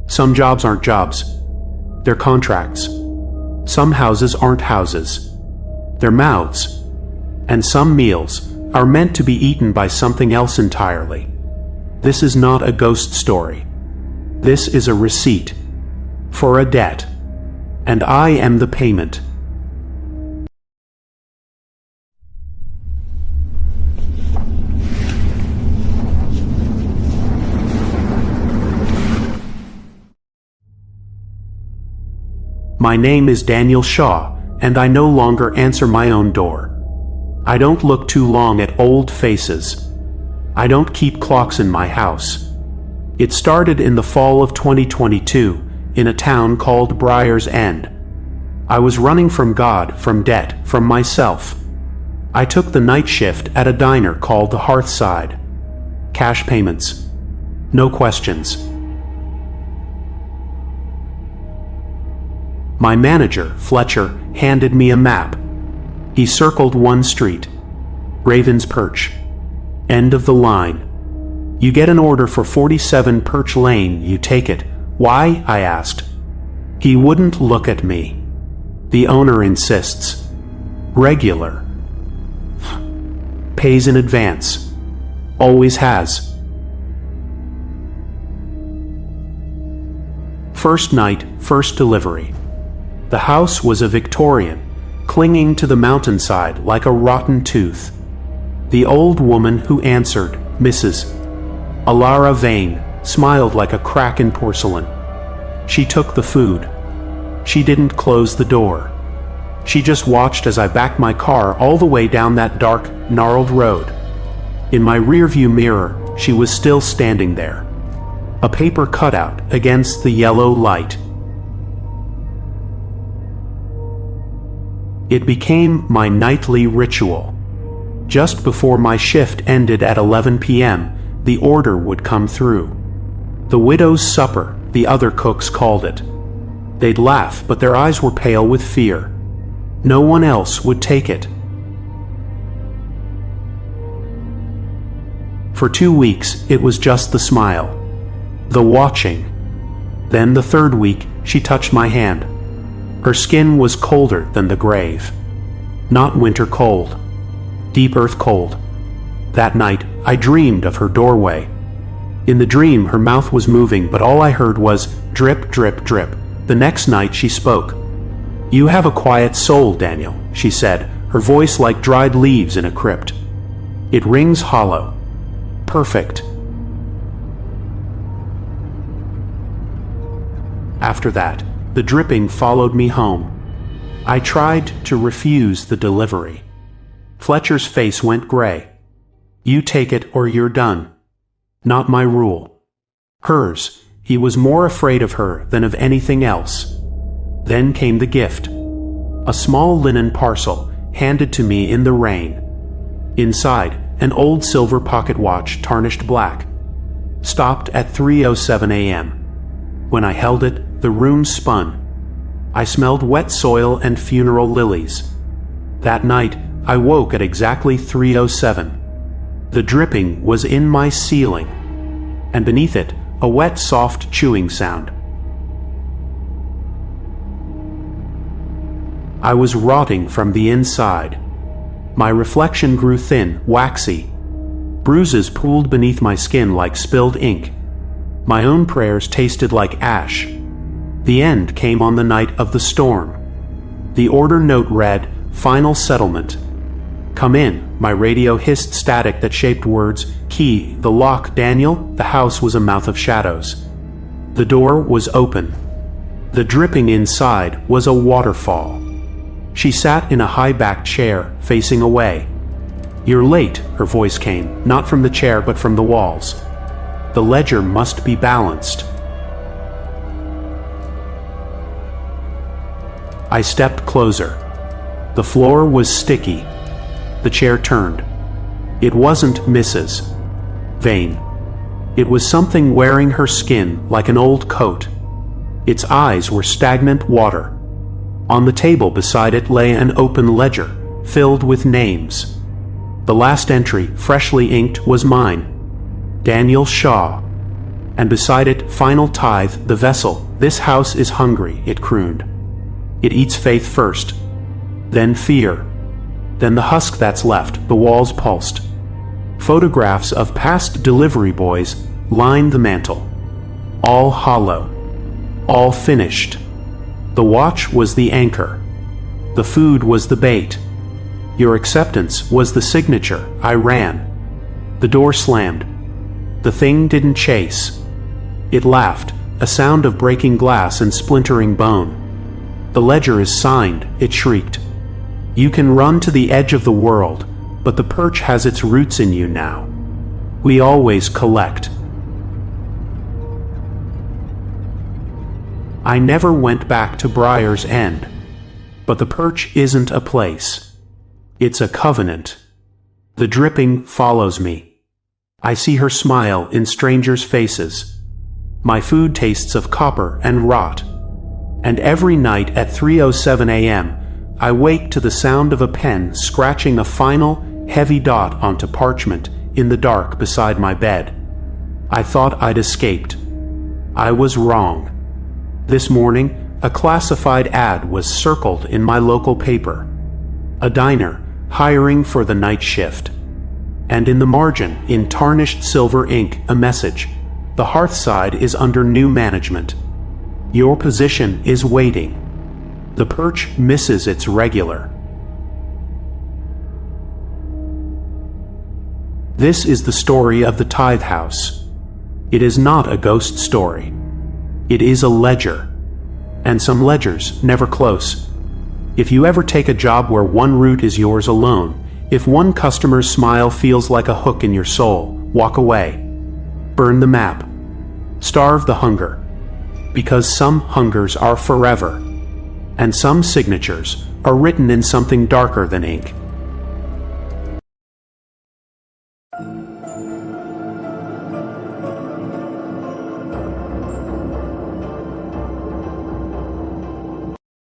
Some jobs aren't jobs. They're contracts. Some houses aren't houses. They're mouths. And some meals are meant to be eaten by something else entirely. This is not a ghost story. This is a receipt for a debt. And I am the payment. My name is Daniel Shaw, and I no longer answer my own door. I don't look too long at old faces. I don't keep clocks in my house. It started in the fall of 2022 in a town called Briar's End. I was running from God, from debt, from myself. I took the night shift at a diner called the Hearthside. Cash payments. No questions. My manager, Fletcher, handed me a map. He circled one street. Raven's Perch. End of the line. You get an order for 47 Perch Lane, you take it. Why? I asked. He wouldn't look at me. The owner insists. Regular. Pays in advance. Always has. First night, first delivery. The house was a Victorian, clinging to the mountainside like a rotten tooth. The old woman who answered, Mrs. Alara Vane, smiled like a crack in porcelain. She took the food. She didn't close the door. She just watched as I backed my car all the way down that dark, gnarled road. In my rearview mirror, she was still standing there. A paper cutout against the yellow light. It became my nightly ritual. Just before my shift ended at 11 p.m., the order would come through. The widow's supper, the other cooks called it. They'd laugh, but their eyes were pale with fear. No one else would take it. For 2 weeks, it was just the smile, the watching. Then the third week, she touched my hand. Her skin was colder than the grave. Not winter cold. Deep earth cold. That night, I dreamed of her doorway. In the dream, her mouth was moving, but all I heard was drip, drip, drip. The next night, she spoke. You have a quiet soul, Daniel, she said, her voice like dried leaves in a crypt. It rings hollow. Perfect. After that, the dripping followed me home. I tried to refuse the delivery. Fletcher's face went gray. You take it or you're done. Not my rule. Hers. He was more afraid of her than of anything else. Then came the gift. A small linen parcel handed to me in the rain. Inside, an old silver pocket watch tarnished black. Stopped at 3:07 a.m. When I held it, the room spun. I smelled wet soil and funeral lilies. That night, I woke at exactly 3:07. The dripping was in my ceiling, and beneath it, a wet, soft chewing sound. I was rotting from the inside. My reflection grew thin, waxy. Bruises pooled beneath my skin like spilled ink. My own prayers tasted like ash. The end came on the night of the storm. The order note read, Final settlement. Come in. My radio hissed static that shaped words. Key, the lock, Daniel. The house was a mouth of shadows. The door was open. The dripping inside was a waterfall. She sat in a high-backed chair, facing away. You're late, her voice came, not from the chair but from the walls. The ledger must be balanced. I stepped closer. The floor was sticky. The chair turned. It wasn't Mrs. Vane. It was something wearing her skin like an old coat. Its eyes were stagnant water. On the table beside it lay an open ledger, filled with names. The last entry, freshly inked, was mine. Daniel Shaw. And beside it, final tithe, the vessel. This house is hungry, it crooned. It eats faith first, then fear, then the husk that's left. The walls pulsed. Photographs of past delivery boys lined the mantel. All hollow, all finished. The watch was the anchor. The food was the bait. Your acceptance was the signature. I ran. The door slammed. The thing didn't chase. It laughed, a sound of breaking glass and splintering bone. The ledger is signed, it shrieked. You can run to the edge of the world, but the perch has its roots in you now. We always collect. I never went back to Briar's End, but the perch isn't a place. It's a covenant. The dripping follows me. I see her smile in strangers' faces. My food tastes of copper and rot. And every night at 3:07 a.m., I wake to the sound of a pen scratching a final, heavy dot onto parchment in the dark beside my bed. I thought I'd escaped. I was wrong. This morning, a classified ad was circled in my local paper. A diner hiring for the night shift. And in the margin, in tarnished silver ink, a message. The Hearthside is under new management. Your position is waiting. The perch misses its regular. This is the story of the Tithe House. It is not a ghost story. It is a ledger. And some ledgers never close. If you ever take a job where one route is yours alone, if one customer's smile feels like a hook in your soul, walk away. Burn the map. Starve the hunger. Because some hungers are forever, and some signatures are written in something darker than ink.